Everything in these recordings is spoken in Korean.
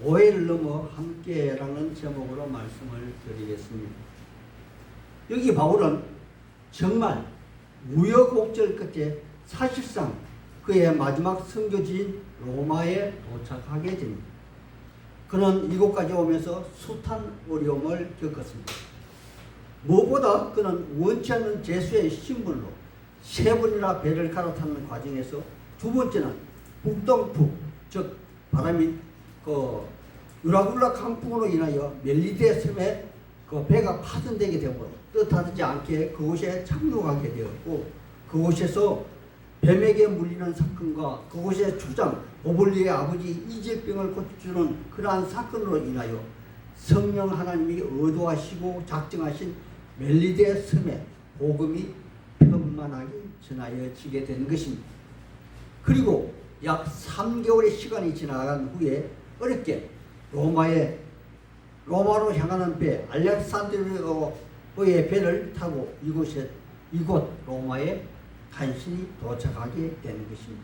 오해를 넘어 함께라는 제목으로 말씀을 드리겠습니다. 여기 바울은 정말 우여곡절 끝에 사실상 그의 마지막 선교지인 로마에 도착하게 됩니다. 그는 이곳까지 오면서 숱한 어려움을 겪었습니다. 무엇보다 그는 원치 않는 제수의 신분으로 3번이나 배를 갈아타는 과정에서 두 번째는 북동풍, 즉 바람이 유라굴라 강풍으로 인하여 멜리데 섬에 배가 파손되게 되므로 뜻하지 않게 그곳에 착륙하게 되었고, 그곳에서 뱀에게 물리는 사건과 그곳의 주장 오블리의 아버지 이질병을 고쳐주는 그러한 사건으로 인하여 성령 하나님이 의도하시고 작정하신 멜리데 섬에 복음이 편만하게 전하여지게 된 것입니다. 그리고 약 3개월의 시간이 지나간 후에 어렵게 로마로 향하는 배 알렉산드리아의 배를 타고 이곳 로마에 간신히 도착하게 되는 것입니다.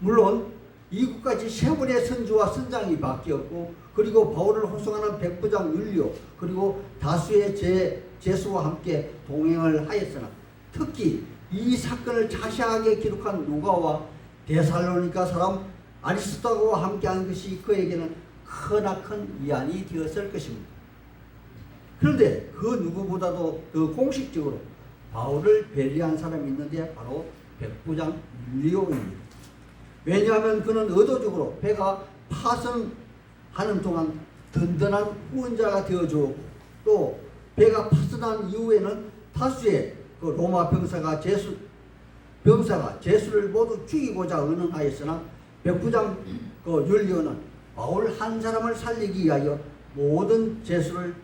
물론 이곳까지 3번의 선주와 선장이 바뀌었고, 그리고 바울을 호송하는 백부장 율리오, 그리고 다수의 제수와 함께 동행을 하였으나 특히 이 사건을 자세하게 기록한 누가와 데살로니가 사람 아리스토하고 함께한 것이 그에게는 크나큰 위안이 되었을 것입니다. 그런데 그 누구보다도 더 공식적으로 바울을 배려한 사람이 있는데 바로 백부장 율리오입니다. 왜냐하면 그는 의도적으로 배가 파손하는 동안 든든한 후원자가 되어주었고, 또 배가 파손한 이후에는 다수의 로마 병사가 제수를 모두 죽이고자 의논하였으나 백부장 율리오는 바울 한 사람을 살리기 위하여 모든 제수를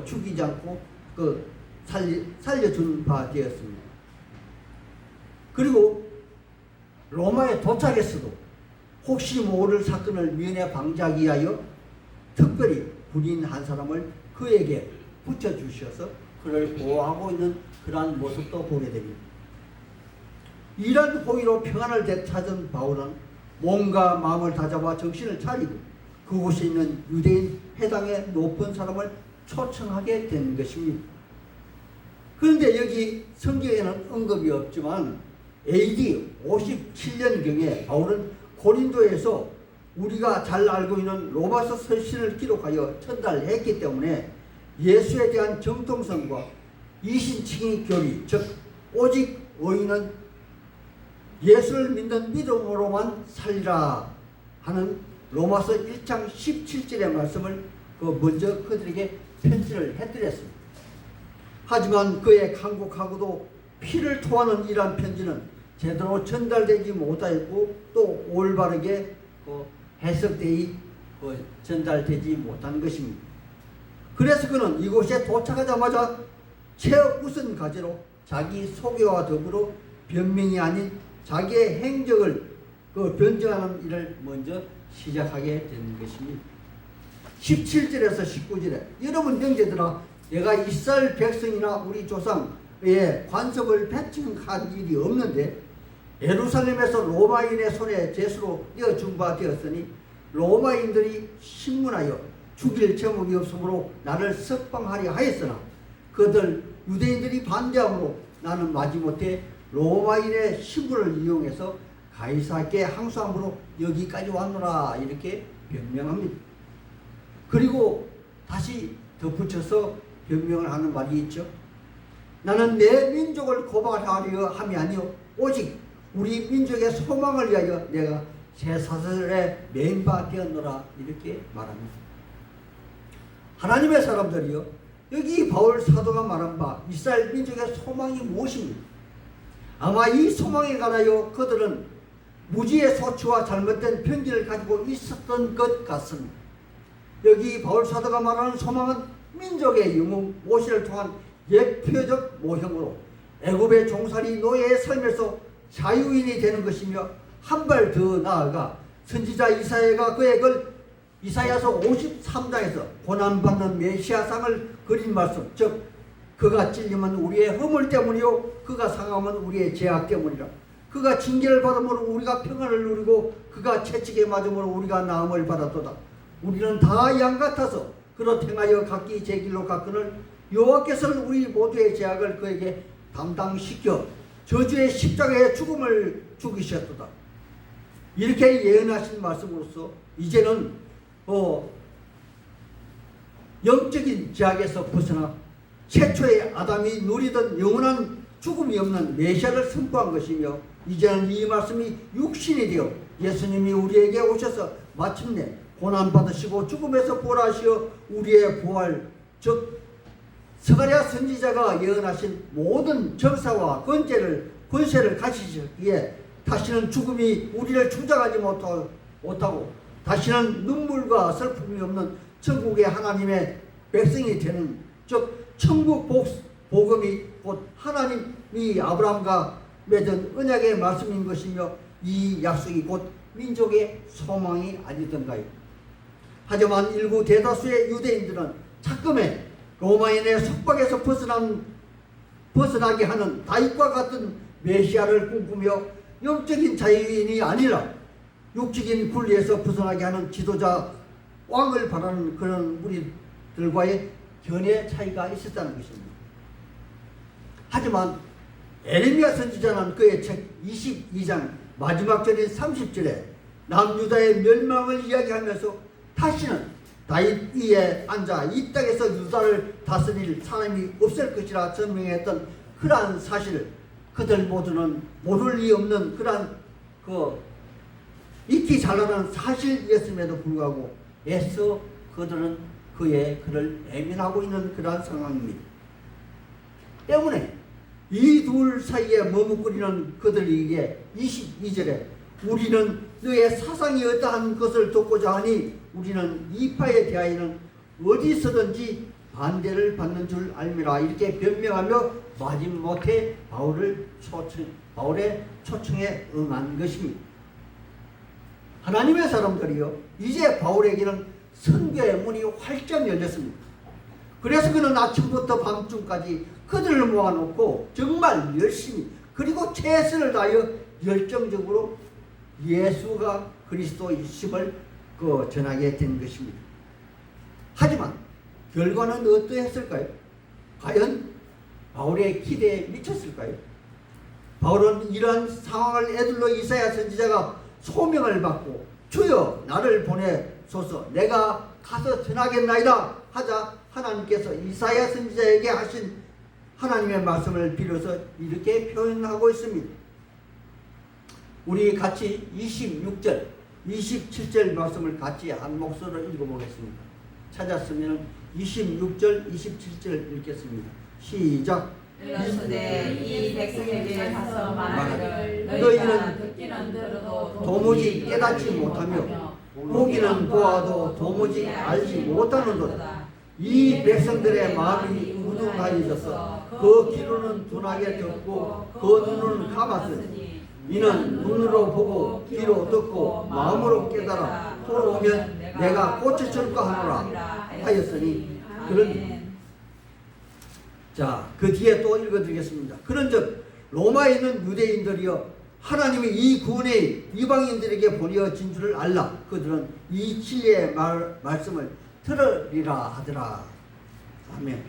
죽이지 않고 살려준 바 되었습니다. 그리고 로마에 도착했어도 혹시 모를 사건을 미연에 방지하기 위하여 특별히 군인 한 사람을 그에게 붙여주셔서 그를 보호하고 있는 그러한 모습도 보게 됩니다. 이런 호의로 평안을 되찾은 바울은 몸과 마음을 다잡아 정신을 차리고 그곳에 있는 유대인 해당의 높은 사람을 초청하게 된 것입니다. 그런데 여기 성경에는 언급이 없지만 AD 57년경에 바울은 고린도에서 우리가 잘 알고 있는 로마서 서신을 기록하여 전달했기 때문에 예수에 대한 정통성과 이신칭의 교리, 즉 오직 의인은 예수를 믿는 믿음으로만 살리라 하는 로마서 1장 17절의 말씀을 먼저 그들에게 편지를 해드렸습니다. 하지만 그의 간곡하고도 피를 토하는 이러한 편지는 제대로 전달되지 못하였고, 또 올바르게 전달되지 못한 것입니다. 그래서 그는 이곳에 도착하자마자 최우선 과제로 자기 소개와 더불어 변명이 아닌 자기의 행적을 변증하는 일을 먼저 시작하게 된 것입니다. 17절에서 19절에 여러분 형제들아, 내가 이스라엘 백성이나 우리 조상의 관습을 배척한 일이 없는데 예루살렘에서 로마인의 손에 제수로 띄어준 바 되었으니 로마인들이 신문하여 죽일 제목이 없으므로 나를 석방하려 하였으나 그들 유대인들이 반대하므로 나는 마지못해 로마인의 신분을 이용해서 가이사께 항소함으로 여기까지 왔노라, 이렇게 변명합니다. 그리고 다시 덧붙여서 변명을 하는 말이 있죠. 나는 내 민족을 고발하려 함이 아니요 오직 우리 민족의 소망을 위하여 내가 쇠사슬에 매인 바 되었노라, 이렇게 말합니다. 하나님의 사람들이요, 여기 바울 사도가 말한 바 이스라엘 민족의 소망이 무엇입니까? 아마 이 소망에 관하여 그들은 무지의 소치와 잘못된 편견을 가지고 있었던 것 같습니다. 여기 바울 사도가 말하는 소망은 민족의 영웅 모세를 통한 예표적 모형으로 애굽의 종살이 노예의 삶에서 자유인이 되는 것이며, 한 발 더 나아가 선지자 이사야가 그의 이사야서 53장에서 고난받는 메시아상을 그린 말씀, 즉 그가 찔림은 우리의 허물 때문이요 그가 상함은 우리의 죄악 때문이라. 그가 징계를 받음으로 우리가 평안을 누리고 그가 채찍에 맞음으로 우리가 나음을 받았도다. 우리는 다 양 같아서 그렇 행하여 각기 제 길로 갔거늘 여호와께서는 우리 모두의 죄악을 그에게 담당시켜 저주의 십자가의 죽음을 죽이셨도다. 이렇게 예언하신 말씀으로써 이제는 영적인 죄악에서 벗어나 최초의 아담이 누리던 영원한 죽음이 없는 메시아를 선포한 것이며, 이제는 이 말씀이 육신이 되어 예수님이 우리에게 오셔서 마침내 고난받으시고 죽음에서 부활하시어 우리의 부활, 즉 스가랴 선지자가 예언하신 모든 정사와 권세를 가지셨기에 다시는 죽음이 우리를 추적하지 못하고 다시는 눈물과 슬픔이 없는 천국의 하나님의 백성이 되는, 즉 천국 복음이 곧 하나님이 아브라함과 맺은 언약의 말씀인 것이며, 이 약속이 곧 민족의 소망이 아니던가요. 하지만 일부 대다수의 유대인들은 차츰에 로마인의 속박에서 벗어나게 하는 다윗과 같은 메시아를 꿈꾸며 영적인 자유인이 아니라 육적인 분리에서 벗어나게 하는 지도자 왕을 바라는 그런 무리들과의 견해 차이가 있었다는 것입니다. 하지만 에레미야 선지자는 그의 책 22장 마지막 절인 30절에 남유다의 멸망을 이야기하면서 다시는 다윗 위에 앉아 이 땅에서 유다를 다스릴 사람이 없을 것이라 전명했던 그러한 사실, 그들 모두는 모를 리 없는 그러한 익히 잘나가는 사실이었음에도 불구하고 애써 그들은 그의 글을 애민하고 있는 그러한 상황입니다. 때문에 이 둘 사이에 머뭇거리는 그들에게 22절에 우리는 너의 사상이 어떠한 것을 돕고자 하니 우리는 이파에 대하여는 어디서든지 반대를 받는 줄 알미라, 이렇게 변명하며 마지못해 바울의 초청에 응한 것입니다. 하나님의 사람들이요, 이제 바울에게는 선교의 문이 활짝 열렸습니다. 그래서 그는 아침부터 밤중까지 그들을 모아놓고 정말 열심히 그리고 최선을 다하여 열정적으로 예수가 그리스도이심을 전하게 된 것입니다. 하지만 결과는 어떠했을까요? 과연 바울의 기대에 미쳤을까요? 바울은 이러한 상황을 에둘러 이사야 선지자가 소명을 받고 주여 나를 보내소서 내가 가서 전하겠나이다 하자 하나님께서 이사야 선지자에게 하신 하나님의 말씀을 빌어서 이렇게 표현하고 있습니다. 우리 같이 26절, 27절 말씀을 같이 한 목소리로 읽어보겠습니다. 찾았으면 26절, 27절 읽겠습니다. 시작. 이르시되 이 백성에게 가서 말하기를 너희는 듣기는 들어도 도무지 깨닫지 못하며 보기는 보아도 도무지 알지 못하는도다. 이 백성들의 마음이 우둔하여져서 그 귀로는 둔하게 듣고 그 눈은 감았으니 이는 눈으로 보고 귀로 듣고 마음으로 깨달아 돌아오면 내가 고쳐줄까 하노라 하였으니 그런. 자, 그 뒤에 또 읽어드리겠습니다. 그런즉 로마에 있는 유대인들이여 하나님이 이 구원의 이방인들에게 보내어진 줄을 알라. 그들은 이 진리의 말씀을 들으리라 하더라. 아멘.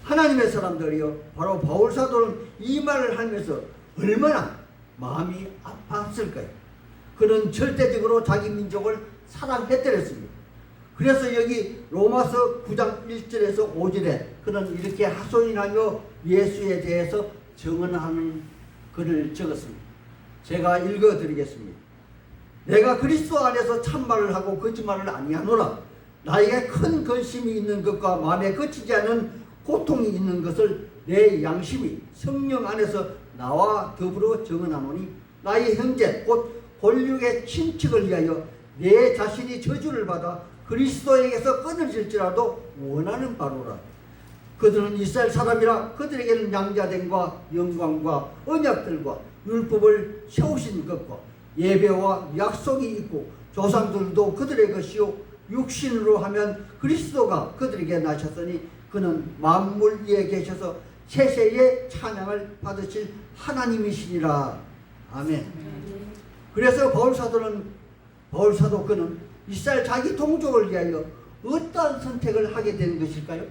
하나님의 사람들이여 바로 바울 사도는 이 말을 하면서 얼마나 마음이 아팠을까요? 그는 절대적으로 자기 민족을 사랑했더랬습니다. 그래서 여기 로마서 9장 1절에서 5절에 그는 이렇게 하소연하며 예수에 대해서 증언하는 글을 적었습니다. 제가 읽어드리겠습니다. 내가 그리스도 안에서 참말을 하고 거짓말을 아니하노라. 나에게 큰 근심이 있는 것과 마음에 거치지 않은 고통이 있는 것을 내 양심이 성령 안에서 나와 더불어 증언하노니 나의 형제 곧 권력의 친척을 위하여 내 자신이 저주를 받아 그리스도에게서 끊어질지라도 원하는 바로라. 그들은 이스라엘 사람이라 그들에게는 양자됨과 영광과 언약들과 율법을 세우신 것과 예배와 약속이 있고 조상들도 그들의 것이요 육신으로 하면 그리스도가 그들에게 나셨으니 그는 만물 위에 계셔서 세세의 찬양을 받으실 하나님이시니라. 아멘. 그래서 바울 사도는 바울 사도 그는 이스라엘 자기 동족을 위하여 어떠한 선택을 하게 된 것일까요?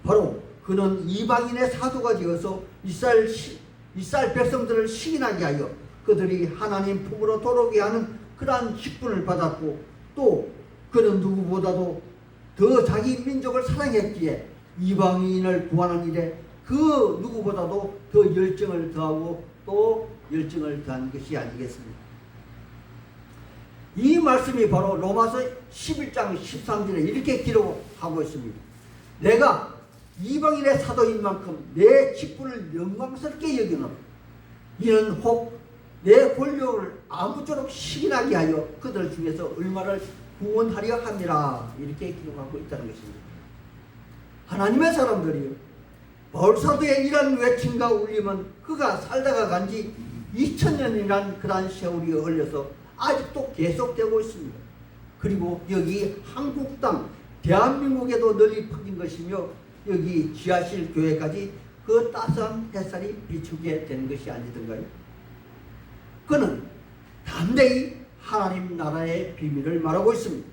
바로 그는 이방인의 사도가 되어서 이스라엘 백성들을 시인하게 하여 그들이 하나님 품으로 돌아오게 하는 그러한 직분을 받았고, 또 그는 누구보다도 더 자기 민족을 사랑했기에 이방인을 구하는 일에 그 누구보다도 더 열정을 더하고 또 열정을 더한 것이 아니겠습니까? 이 말씀이 바로 로마서 11장 13절에 이렇게 기록하고 있습니다. 내가 이방인의 사도인 만큼 내 직분을 영광스럽게 여기노라. 이는 혹 내 권력을 아무쪼록 시인하게 하여 그들 중에서 얼마를 구원하려 함이라. 이렇게 기록하고 있다는 것입니다. 하나님의 사람들이요, 바울 사도의 이런 외침과 울림은 그가 살다가 간지 2000년이란 그러한 세월이 흘려서 아직도 계속되고 있습니다. 그리고 여기 한국 땅 대한민국에도 널리 퍼진 것이며, 여기 지하실 교회까지 그 따스한 햇살이 비추게 된 것이 아니던가요? 그는 담대히 하나님 나라의 비밀을 말하고 있습니다.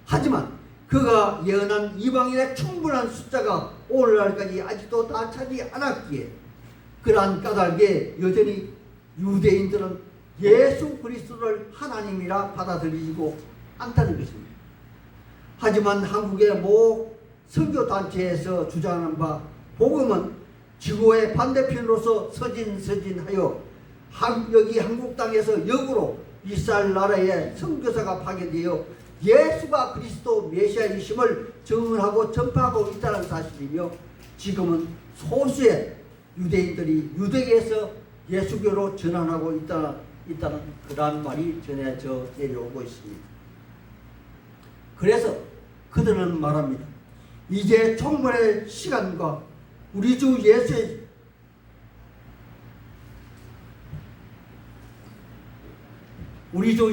하지만 그가 예언한 이방인의 충분한 숫자가 오늘날까지 아직도 다 차지 않았기에 그러한 까닭에 여전히 유대인들은 예수 그리스도를 하나님이라 받아들이고 않다는 것입니다. 하지만 한국의 모 선교단체에서 주장하는 바 복음은 지구의 반대편으로서 서진하여 여기 한국 땅에서 역으로 이스라엘 나라의 선교사가 파견되어 예수가 그리스도 메시아이심을 증언하고 전파하고 있다는 사실이며, 지금은 소수의 유대인들이 유대계에서 예수교로 전환하고 있다는 그러한 말이 전해져 내려오고 있습니다. 그래서 그들은 말합니다. 이제 총문의 시간과 우리 주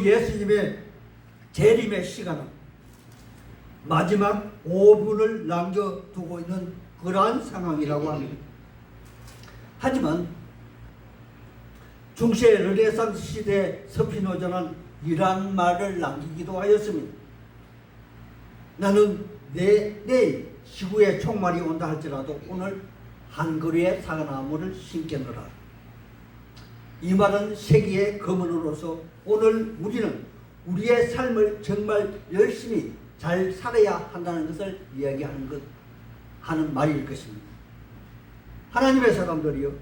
예수님의 재림의 시간은 마지막 5분을 남겨두고 있는 그러한 상황이라고 합니다. 하지만 중세 르네상스 시대 스피노자는 이러한 말을 남기기도 하였습니다. 나는 내일 지구에 총말이 온다 할지라도 오늘 한 그루의 사과나무를 심겠노라. 이 말은 세기의 거문으로서 오늘 우리는 우리의 삶을 정말 열심히 잘 살아야 한다는 것을 이야기하는 말일 것입니다. 하나님의 사람들이요,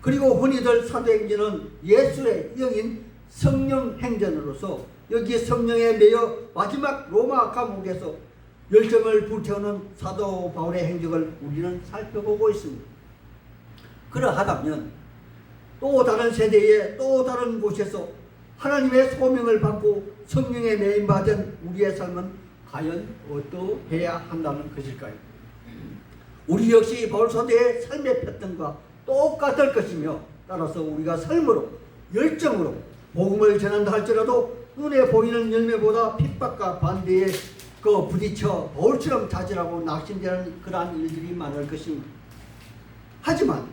그리고 흔히들 사도행전은 예수의 영인 성령 행전으로서 여기 성령에 매여 마지막 로마 감옥에서 열정을 불태우는 사도 바울의 행적을 우리는 살펴보고 있습니다. 그러하다면 또 다른 세대에 또 다른 곳에서 하나님의 소명을 받고 성령에 매임받은 우리의 삶은 과연 어떠해야 한다는 것일까요? 우리 역시 바울 사도의 삶의 패턴과 똑같을 것이며, 따라서 우리가 삶으로 열정으로 복음을 전한다 할지라도 눈에 보이는 열매보다 핍박과 반대에 부딪혀 바울처럼 자질하고 낙심되는 그러한 일들이 많을 것입니다. 하지만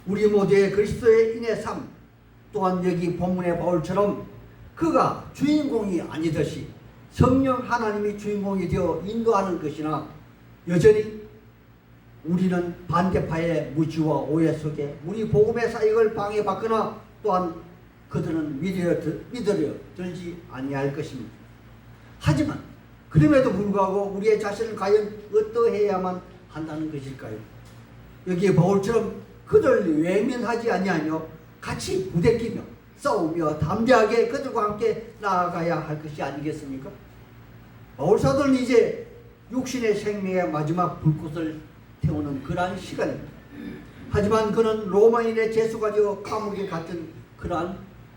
우리 모두의 그리스도의 인의 삶 또한 여기 본문의 바울처럼 그가 주인공이 아니듯이 성령 하나님이 주인공이 되어 인도하는 것이나, 여전히 우리는 반대파의 무지와 오해 속에 우리 복음의 사역을 방해받거나 또한 그들은 믿으려 들지 아니할 것입니다. 하지만 그럼에도 불구하고 우리의 자신을 과연 어떠해야만 한다는 것일까요? 여기 바울처럼 그들 외면하지 아니하며 같이 부대끼며 싸우며 담대하게 그들과 함께 나아가야 할 것이 아니겠습니까? 바울 사도는 이제 육신의 생명의 마지막 불꽃을 태우는 그러한 시간입니다. 하지만 그는 로마인의 죄수가 되어 감옥에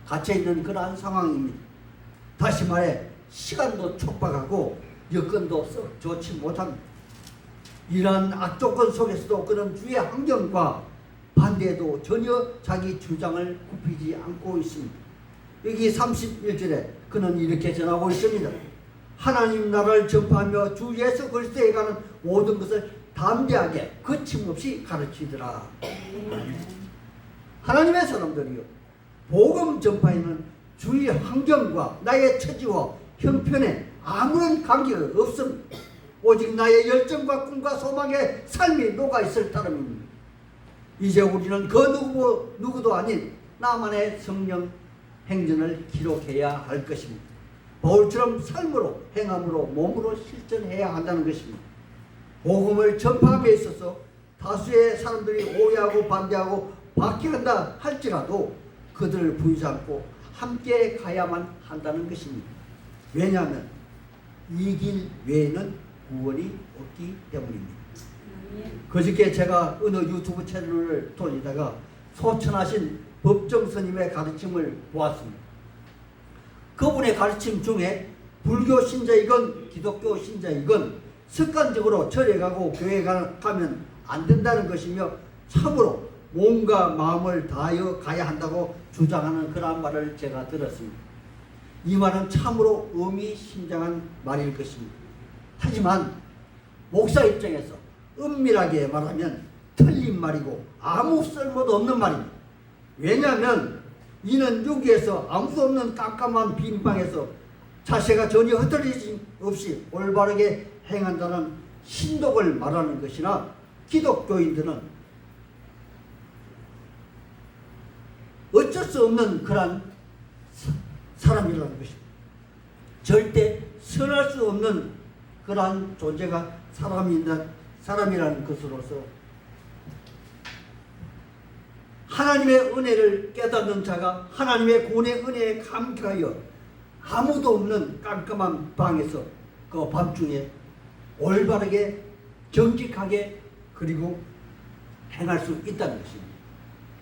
갇혀있는 그러한 상황입니다. 다시 말해 시간도 촉박하고 여건도 썩 좋지 못합니다. 이러한 악조건 속에서도 그는 주의 환경과 반대에도 전혀 자기 주장을 굽히지 않고 있습니다. 여기 31절에 그는 이렇게 전하고 있습니다. 하나님 나라를 전파하며 주 예수 그리스도에 가는 모든 것을 담대하게 거침없이 가르치더라. 하나님의 사람들이요, 복음 전파에는 주위 환경과 나의 처지와 형편에 아무런 관계가 없음. 오직 나의 열정과 꿈과 소망의 삶이 녹아있을 따름입니다. 이제 우리는 그 누구도 아닌 나만의 성령 행전을 기록해야 할 것입니다. 바울처럼 삶으로, 행함으로, 몸으로 실천해야 한다는 것입니다. 복음을 전파함에 있어서 다수의 사람들이 오해하고 반대하고 박해한다 할지라도 그들을 부인하지 않고 함께 가야만 한다는 것입니다. 왜냐하면 이 길 외에는 구원이 없기 때문입니다. 그저께 제가 어느 유튜브 채널을 돌리다가 소천하신 법정 스님의 가르침을 보았습니다. 그분의 가르침 중에 불교 신자이건 기독교 신자이건 습관적으로 절에 가고 교회에 가면 안 된다는 것이며 참으로 몸과 마음을 다하여 가야 한다고 주장하는 그런 말을 제가 들었습니다. 이 말은 참으로 의미심장한 말일 것입니다. 하지만 목사 입장에서 은밀하게 말하면 틀린 말이고 아무 쓸모도 없는 말입니다. 왜냐하면 이는 여기에서 아무도 없는 깜깜한 빈방에서 자세가 전혀 흐트러짐 없이 올바르게 행한다는 신독을 말하는 것이나 기독교인들은 어쩔 수 없는 그런 사람이라는 것입니다. 절대 선할 수 없는 그러한 존재가 사람이라는 것으로서 하나님의 은혜를 깨닫는 자가 하나님의 구원의 은혜에 감격하여 아무도 없는 깜깜한 방에서 그 밤중에 올바르게 정직하게 그리고 행할 수 있다는 것입니다.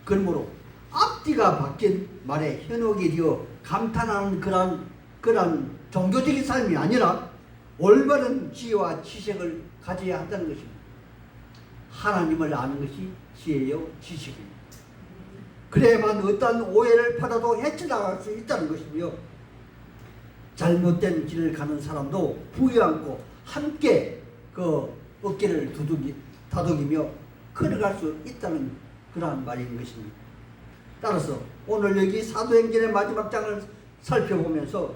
그러므로 앞뒤가 바뀐 말에 현혹이 되어 감탄하는 그런 종교적인 삶이 아니라 올바른 지혜와 지식을 가져야 한다는 것입니다. 하나님을 아는 것이 지혜요 지식입니다. 그래야만 어떠한 오해를 받아도 헤쳐나갈 수 있다는 것이며 잘못된 길을 가는 사람도 부여안고 함께 그 어깨를 다독이며 걸어갈 수 있다는 그러한 말인 것입니다. 따라서 오늘 여기 사도행전의 마지막 장을 살펴보면서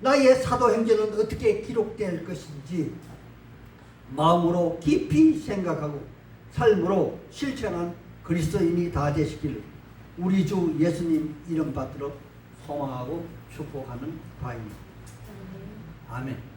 나의 사도행전은 어떻게 기록될 것인지 마음으로 깊이 생각하고 삶으로 실천한 그리스도인이 다 되시기를 우리 주 예수님 이름 받들어 소망하고 축복하는 바입니다. 아멘.